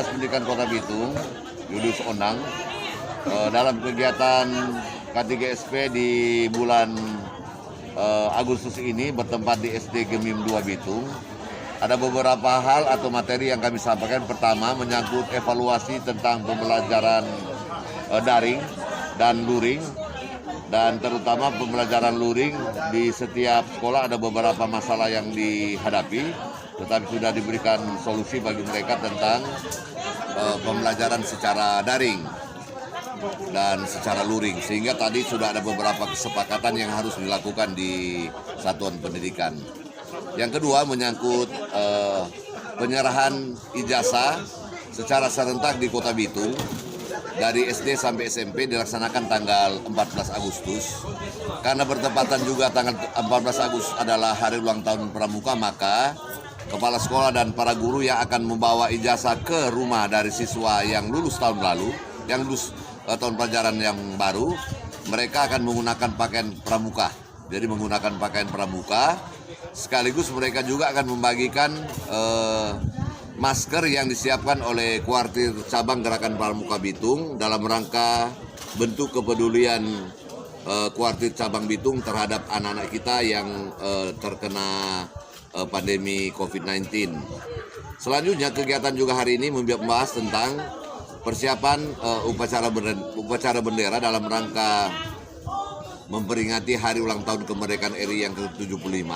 Dinas Pendidikan Kota Bitung, Yudus Onang, dalam kegiatan K3SP di bulan Agustus ini bertempat di SD Gemim 2 Bitung. Ada beberapa hal atau materi yang kami sampaikan. Pertama, menyangkut evaluasi tentang pembelajaran daring dan luring, dan terutama pembelajaran luring di setiap sekolah ada beberapa masalah yang dihadapi, tetapi sudah diberikan solusi bagi mereka tentang pembelajaran secara daring dan secara luring, sehingga tadi sudah ada beberapa kesepakatan yang harus dilakukan di satuan pendidikan. Yang kedua menyangkut penyerahan ijazah secara serentak di Kota Bitung dari SD sampai SMP dilaksanakan tanggal 14 Agustus. Karena bertepatan juga tanggal 14 Agustus adalah hari ulang tahun Pramuka, maka kepala sekolah dan para guru yang akan membawa ijazah ke rumah dari siswa yang lulus tahun lalu, yang lulus tahun pelajaran yang baru, mereka akan menggunakan pakaian pramuka. Jadi menggunakan pakaian pramuka, sekaligus mereka juga akan membagikan masker yang disiapkan oleh Kuartir Cabang Gerakan Pramuka Bitung dalam rangka bentuk kepedulian Kuartir Cabang Bitung terhadap anak-anak kita yang terkena pandemi COVID-19. Selanjutnya kegiatan juga hari ini membahas tentang persiapan upacara bendera dalam rangka memperingati hari ulang tahun kemerdekaan RI yang ke-75.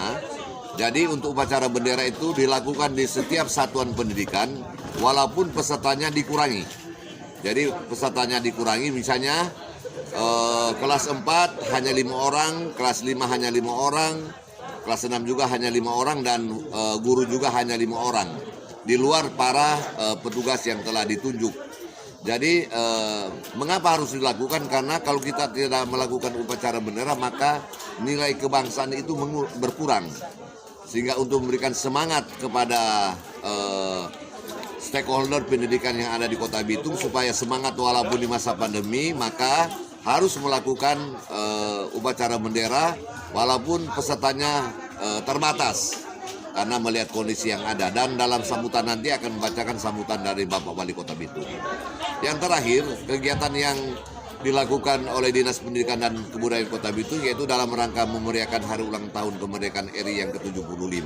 Jadi untuk upacara bendera itu dilakukan di setiap satuan pendidikan walaupun pesertanya dikurangi. Jadi pesertanya dikurangi, misalnya kelas 4 hanya 5 orang, kelas 5 hanya 5 orang, kelas 6 juga hanya 5 orang, dan guru juga hanya 5 orang. Di luar para petugas yang telah ditunjuk. Jadi mengapa harus dilakukan? Karena kalau kita tidak melakukan upacara bendera maka nilai kebangsaan itu berkurang. Sehingga untuk memberikan semangat kepada stakeholder pendidikan yang ada di Kota Bitung supaya semangat walaupun di masa pandemi, maka harus melakukan upacara bendera walaupun pesertanya terbatas karena melihat kondisi yang ada. Dan dalam sambutan nanti akan membacakan sambutan dari Bapak Wali Kota Bitung. Yang terakhir, kegiatan yang dilakukan oleh Dinas Pendidikan dan Kebudayaan Kota Bitung yaitu dalam rangka memeriahkan hari ulang tahun kemerdekaan RI yang ke-75,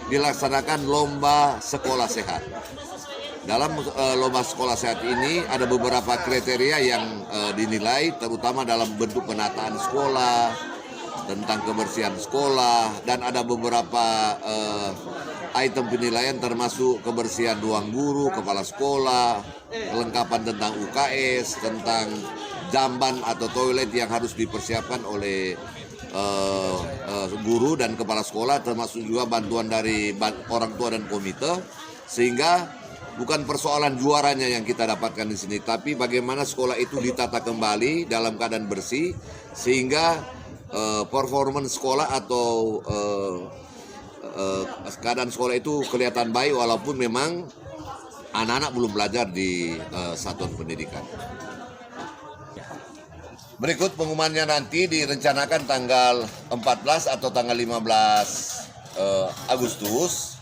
dilaksanakan lomba sekolah sehat. Dalam lomba sekolah sehat ini ada beberapa kriteria yang dinilai, terutama dalam bentuk penataan sekolah, tentang kebersihan sekolah, dan ada beberapa item penilaian termasuk kebersihan ruang guru, kepala sekolah, kelengkapan tentang UKS, tentang jamban atau toilet yang harus dipersiapkan oleh guru dan kepala sekolah, termasuk juga bantuan dari orang tua dan komite. Sehingga bukan persoalan juaranya yang kita dapatkan di sini, tapi bagaimana sekolah itu ditata kembali dalam keadaan bersih sehingga performance sekolah atau keadaan sekolah itu kelihatan baik walaupun memang anak-anak belum belajar di satuan pendidikan. Berikut pengumumannya nanti direncanakan tanggal 14 atau tanggal 15 Agustus.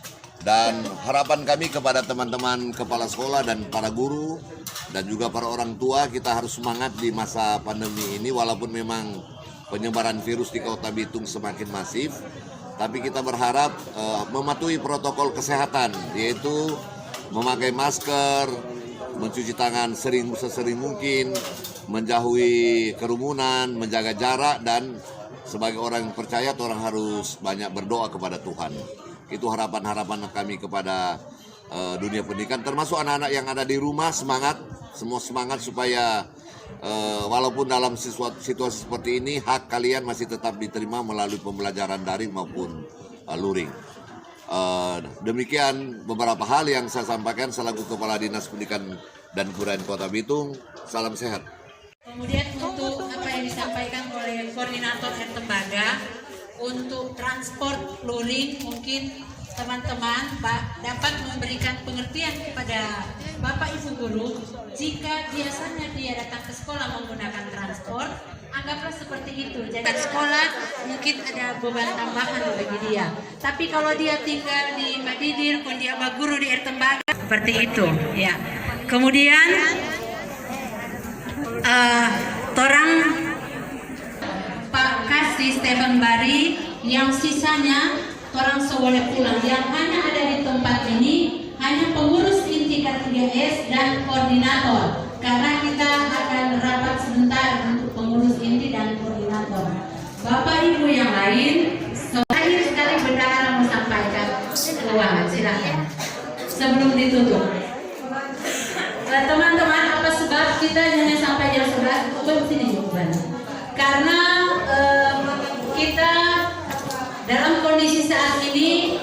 Dan harapan kami kepada teman-teman kepala sekolah dan para guru dan juga para orang tua, kita harus semangat di masa pandemi ini walaupun memang penyebaran virus di Kota Bitung semakin masif, tapi kita berharap mematuhi protokol kesehatan, yaitu memakai masker, mencuci tangan sesering mungkin, menjauhi kerumunan, menjaga jarak, dan sebagai orang yang percaya orang harus banyak berdoa kepada Tuhan. Itu harapan-harapan kami kepada dunia pendidikan, termasuk anak-anak yang ada di rumah. Semua semangat supaya walaupun dalam situasi seperti ini, hak kalian masih tetap diterima melalui pembelajaran daring maupun luring. Demikian beberapa hal yang saya sampaikan selaku Kepala Dinas Pendidikan dan Kebudayaan Kota Bitung. Salam sehat. Kemudian untuk apa yang disampaikan oleh Koordinator Tembaga untuk transport luring, mungkin teman-teman dapat memberikan pengertian kepada Bapak Ibu Guru. Jika biasanya dia datang ke sekolah menggunakan transport, anggaplah seperti itu. Jadi sekolah mungkin ada beban tambahan bagi dia. Tapi kalau dia tinggal di Madidir, pun dia guru di Tembaga, seperti itu ya. Kemudian torang Pak Kasih Stephen Bari, yang sisanya torang boleh pulang. Yang hanya ada di tempat ini hanya pengurus inti K3S dan koordinator, karena kita akan rapat sebentar untuk pengurus inti dan koordinator. Bapak Ibu yang lain, terakhir sekali bendahara mau sampaikan keuangan, silakan sebelum ditutup. Teman-teman, apa sebab kita hanya sampai jam 11? Sini jawabannya. Karena kita dalam kondisi saat ini,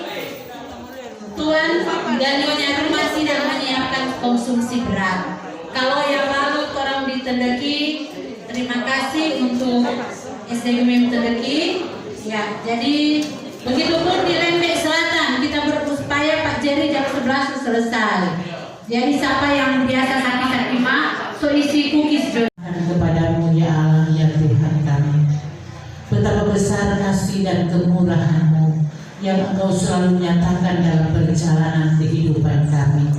Tuan dan Nyonya Rumah tidak menyiapkan konsumsi berat. Kalau yang lalu orang ditendaki, terima kasih untuk SDGM Tendaki. Ya, jadi begitupun di Lembek Selatan kita berupaya Pak Jerry jam 11 selesai. Jadi siapa yang biasa sakit-sakit mah, so isi cookies kepadamu ya Allah ya Tuhan kami. Betapa besar kasih dan kemurahan-Mu yang Engkau selalu nyatakan dalam perjalanan kehidupan kami.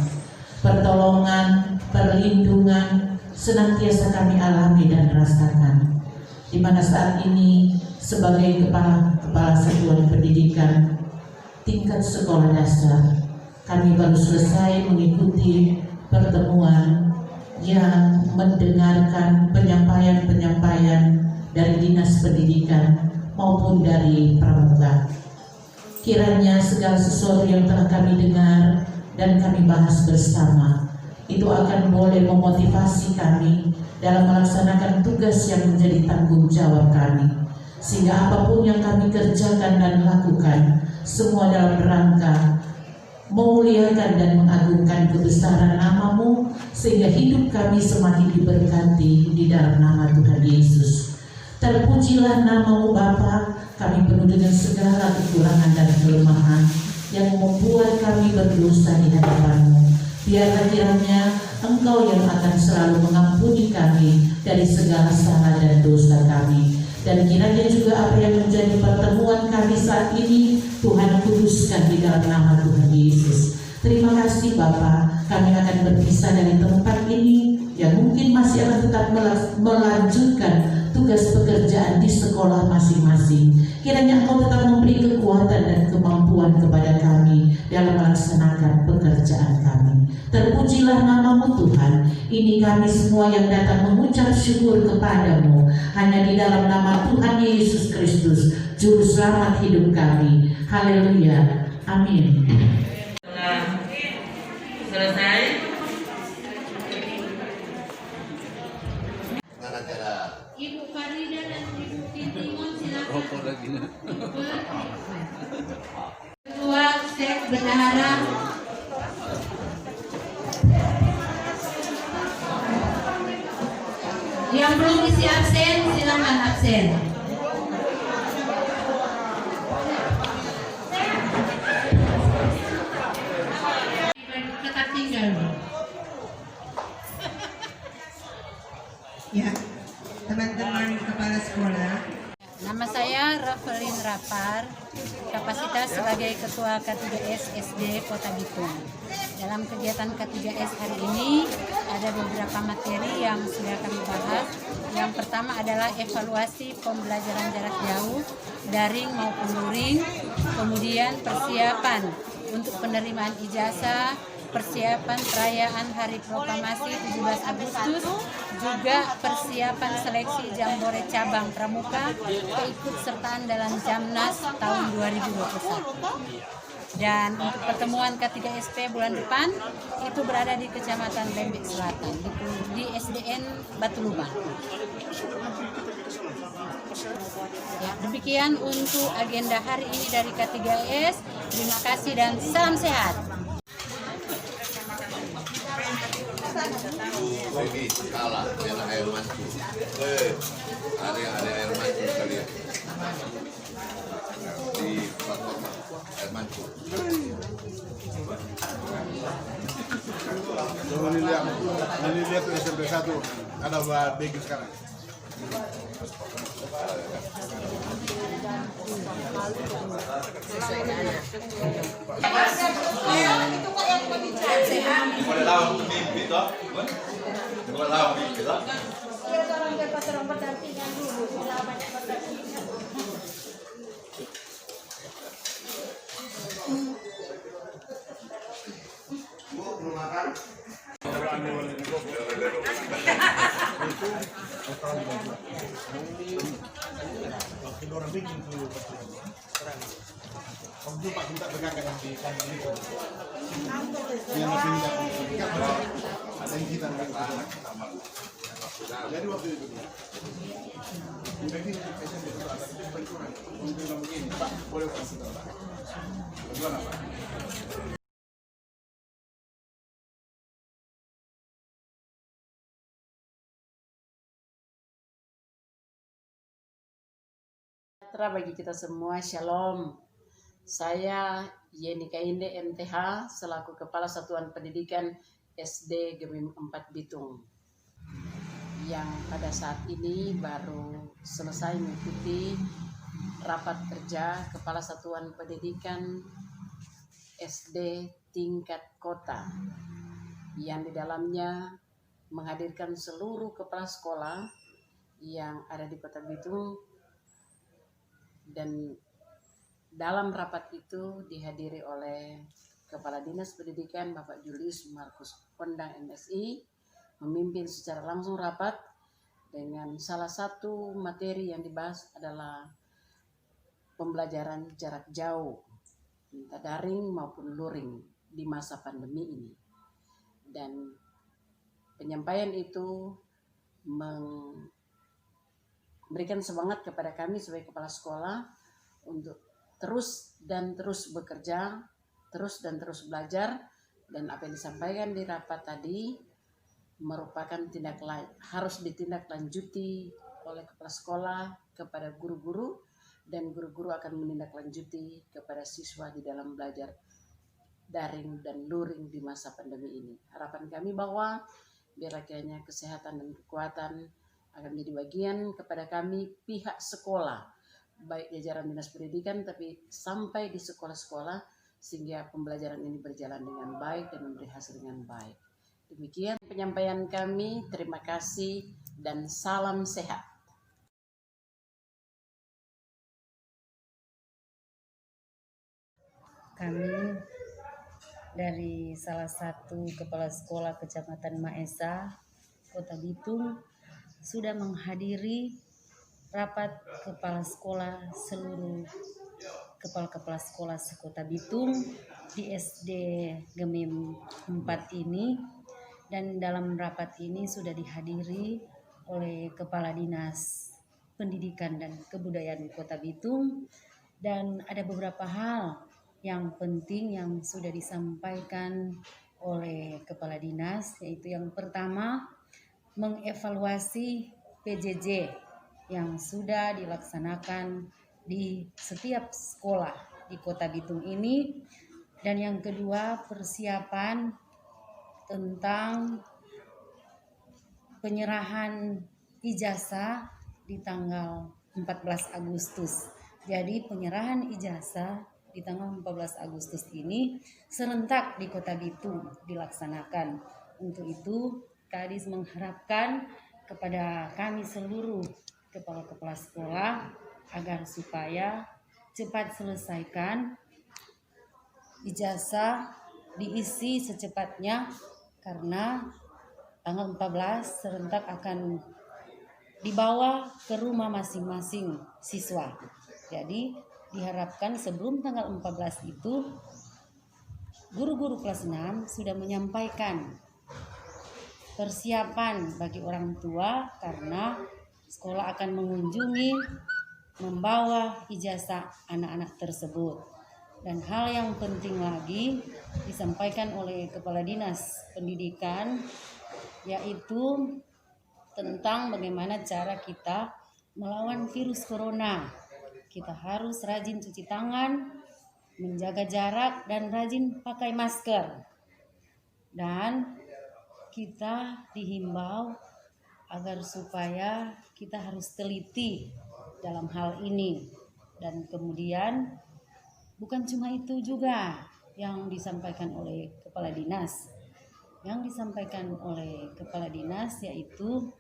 Pertolongan, perlindungan senantiasa kami alami dan rasakan. Di mana saat ini sebagai kepala satuan pendidikan tingkat sekolah dasar, kami baru selesai mengikuti pertemuan yang mendengarkan penyampaian-penyampaian dari Dinas Pendidikan maupun dari Pramuka. Kiranya segala sesuatu yang telah kami dengar dan kami bahas bersama itu akan boleh memotivasi kami dalam melaksanakan tugas yang menjadi tanggung jawab kami, sehingga apapun yang kami kerjakan dan lakukan semua dalam rangka memuliakan dan mengagungkan kebesaran nama-Mu, sehingga hidup kami semakin diberkati di dalam nama Tuhan Yesus. Terpujilah nama-Mu Bapa, kami penuh dengan segala kekurangan dan kelemahan yang membuat kami berdosa di hadapan-Mu. Biarlah kiranya Engkau yang akan selalu mengampuni kami dari segala salah dan dosa kami. Dan kiranya juga apa yang menjadi pertemuan kami saat ini Tuhan kuduskan di dalam nama Tuhan Yesus. Terima kasih Bapa, kami akan berpisah dari tempat ini yang mungkin masih akan tetap melanjutkan tugas pekerjaan di sekolah masing-masing. Kiranya Engkau tetap memberi kekuatan dan kemampuan kepada kami dalam melaksanakan pekerjaan kami. Terpujilah nama-Mu Tuhan. Ini kami semua yang datang mengucap syukur kepadamu hanya di dalam nama Tuhan Yesus Kristus, Juru Selamat hidup kami. Haleluya. Amin. Setelah selesai, Ibu Farida dan Ibu Tintimon silakan. Ketua Sek Bendahara. Yang belum isi absen silakan absen. Tetap tinggal. Ya, teman-teman kepala sekolah. Nama saya Rafelin Rapar, kapasitas sebagai Ketua K3S SD Kota Bitung. Dalam kegiatan K3S hari ini ada beberapa materi yang sudah kami bahas. Yang pertama adalah evaluasi pembelajaran jarak jauh, daring maupun luring, kemudian persiapan untuk penerimaan ijazah, persiapan perayaan Hari Proklamasi 17 Agustus, juga persiapan seleksi Jambore Cabang Pramuka keikutsertaan dalam Jamnas tahun 2021. Dan untuk pertemuan K3SP bulan depan itu berada di Kecamatan Lembek Selatan di SDN Batu Lubang. Ya, demikian untuk agenda hari ini dari K3S. Terima kasih dan salam sehat. Lagi kalah dengan air mancur. Ada yang ada air mancur kalian di platform air mancur. Ini lihat tuh SMP 1 ada bagus sekarang. Sejahtera bagi kita semua, Shalom. Saya Yeni Kainde MTH selaku Kepala Satuan Pendidikan SD Gemim 4 Bitung yang pada saat ini baru selesai mengikuti rapat kerja Kepala Satuan Pendidikan SD tingkat kota yang di dalamnya menghadirkan seluruh kepala sekolah yang ada di Kota Bitung. Dan dalam rapat itu dihadiri oleh Kepala Dinas Pendidikan Bapak Julius Markus Kondang MSI, memimpin secara langsung rapat dengan salah satu materi yang dibahas adalah pembelajaran jarak jauh, entah daring maupun luring di masa pandemi ini. Dan penyampaian itu memberikan semangat kepada kami sebagai kepala sekolah untuk terus bekerja, terus belajar, dan apa yang disampaikan di rapat tadi merupakan harus ditindaklanjuti oleh kepala sekolah kepada guru-guru, dan guru-guru akan menindaklanjuti kepada siswa di dalam belajar daring dan luring di masa pandemi ini. Harapan kami bahwa biar kiranya kesehatan dan kekuatan akan menjadi bagian kepada kami pihak sekolah, baik jajaran dinas pendidikan tapi sampai di sekolah-sekolah, sehingga pembelajaran ini berjalan dengan baik dan memberi hasil dengan baik. Demikian penyampaian kami, terima kasih dan salam sehat. Kami dari salah satu kepala sekolah Kecamatan Maesa, Kota Bitung, sudah menghadiri rapat kepala sekolah seluruh kepala sekolah sekota Bitung di SD Gemim 4 ini, dan dalam rapat ini sudah dihadiri oleh Kepala Dinas Pendidikan dan Kebudayaan Kota Bitung, dan ada beberapa hal yang penting yang sudah disampaikan oleh Kepala Dinas, yaitu yang pertama mengevaluasi PJJ yang sudah dilaksanakan di setiap sekolah di Kota Bitung ini, dan yang kedua persiapan tentang penyerahan ijazah di tanggal 14 Agustus. Jadi penyerahan ijazah di tanggal 14 Agustus ini serentak di Kota Bitung dilaksanakan. Untuk itu Kadis mengharapkan kepada kami seluruh kepala-kepala sekolah agar supaya cepat selesaikan ijazah, diisi secepatnya, karena tanggal 14 serentak akan dibawa ke rumah masing-masing siswa. Jadi diharapkan sebelum tanggal 14 itu guru-guru kelas 6 sudah menyampaikan persiapan bagi orang tua, karena sekolah akan mengunjungi, membawa ijazah anak-anak tersebut. Dan hal yang penting lagi disampaikan oleh Kepala Dinas Pendidikan, yaitu tentang bagaimana cara kita melawan virus corona. Kita harus rajin cuci tangan, menjaga jarak, dan rajin pakai masker. Dan kita dihimbau agar supaya kita harus teliti dalam hal ini. Dan kemudian bukan cuma itu juga yang disampaikan oleh Kepala Dinas. Yang disampaikan oleh Kepala Dinas yaitu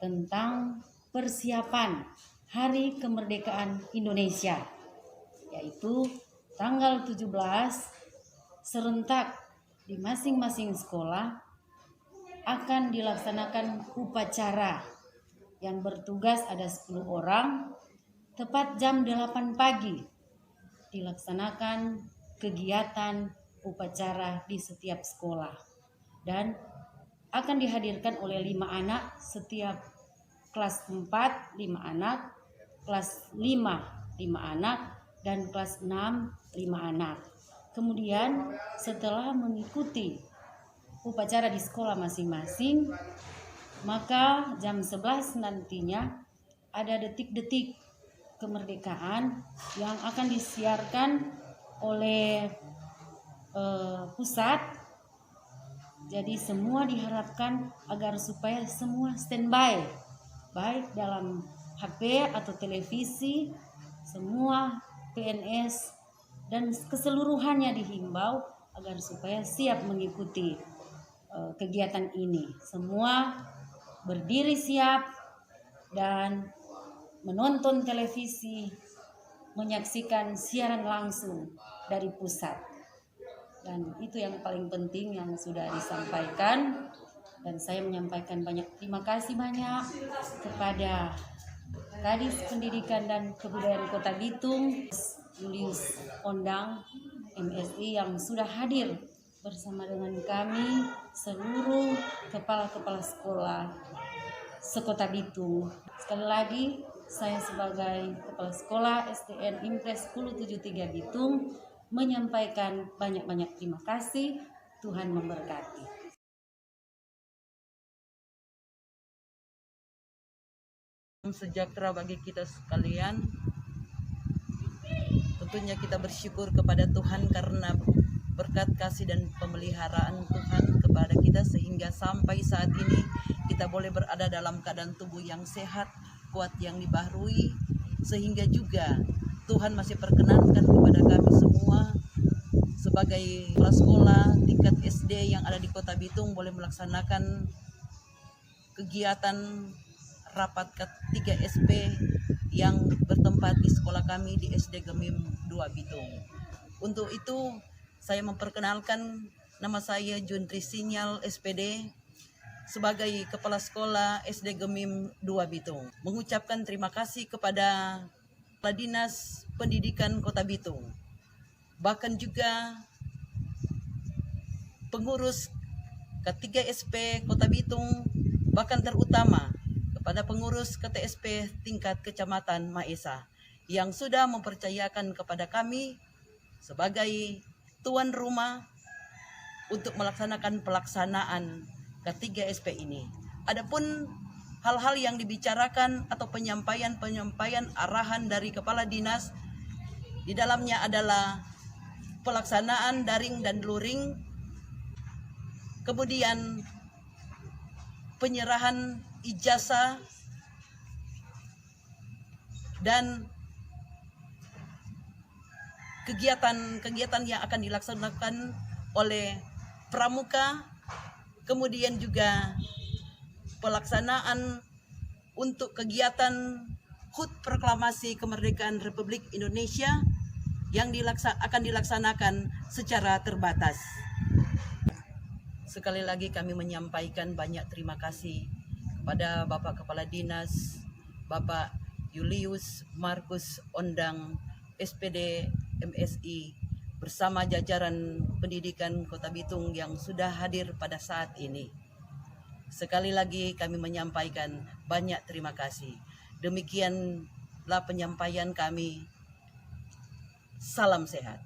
tentang persiapan Hari Kemerdekaan Indonesia, yaitu tanggal 17 serentak di masing-masing sekolah akan dilaksanakan upacara yang bertugas ada 10 orang. Tepat jam 8 pagi dilaksanakan kegiatan upacara di setiap sekolah dan akan dihadirkan oleh 5 anak setiap kelas 4 5 anak, kelas 5 anak, dan kelas 6 5 anak. Kemudian setelah mengikuti upacara di sekolah masing-masing, maka jam 11 nantinya ada detik-detik kemerdekaan yang akan disiarkan oleh pusat. Jadi semua diharapkan agar supaya semua standby, baik dalam HP atau televisi, semua PNS dan keseluruhannya dihimbau agar supaya siap mengikuti kegiatan ini. Semua berdiri siap dan menonton televisi, menyaksikan siaran langsung dari pusat. Dan itu yang paling penting yang sudah disampaikan. Dan saya menyampaikan terima kasih banyak kepada Kadis Pendidikan dan Kebudayaan Kota Bitung, Julius Ondang, MSI, yang sudah hadir bersama dengan kami seluruh kepala-kepala sekolah sekota Bitung. Sekali lagi, saya sebagai Kepala Sekolah SDN Impres 1073 Bitung menyampaikan banyak-banyak terima kasih. Tuhan memberkati. Sejahtera bagi kita sekalian. Tentunya kita bersyukur kepada Tuhan karena berkat kasih dan pemeliharaan Tuhan kepada kita sehingga sampai saat ini kita boleh berada dalam keadaan tubuh yang sehat, kuat, yang dibaharui, sehingga juga Tuhan masih perkenankan kepada kami semua sebagai kepala sekolah tingkat SD yang ada di Kota Bitung boleh melaksanakan kegiatan rapat K3 SP yang bertempat di sekolah kami di SD Gemim 2 Bitung. Untuk itu saya memperkenalkan nama saya Juntri Sinyal SPD sebagai Kepala Sekolah SD Gemim 2 Bitung. Mengucapkan terima kasih kepada Kepala Dinas Pendidikan Kota Bitung, bahkan juga pengurus K3 SP Kota Bitung, bahkan terutama kepada pengurus KTSP tingkat Kecamatan Maesa yang sudah mempercayakan kepada kami sebagai tuan rumah untuk melaksanakan pelaksanaan K3 SP ini. Adapun hal-hal yang dibicarakan atau penyampaian arahan dari kepala dinas, di dalamnya adalah pelaksanaan daring dan luring, kemudian penyerahan ijazah dan kegiatan-kegiatan yang akan dilaksanakan oleh pramuka, kemudian juga pelaksanaan untuk kegiatan HUT Proklamasi Kemerdekaan Republik Indonesia yang akan dilaksanakan secara terbatas. Sekali lagi kami menyampaikan banyak terima kasih kepada Bapak Kepala Dinas, Bapak Julius Markus Ondang, SPD MSI, bersama jajaran pendidikan Kota Bitung yang sudah hadir pada saat ini. Sekali lagi kami menyampaikan banyak terima kasih. Demikianlah penyampaian kami. Salam sehat.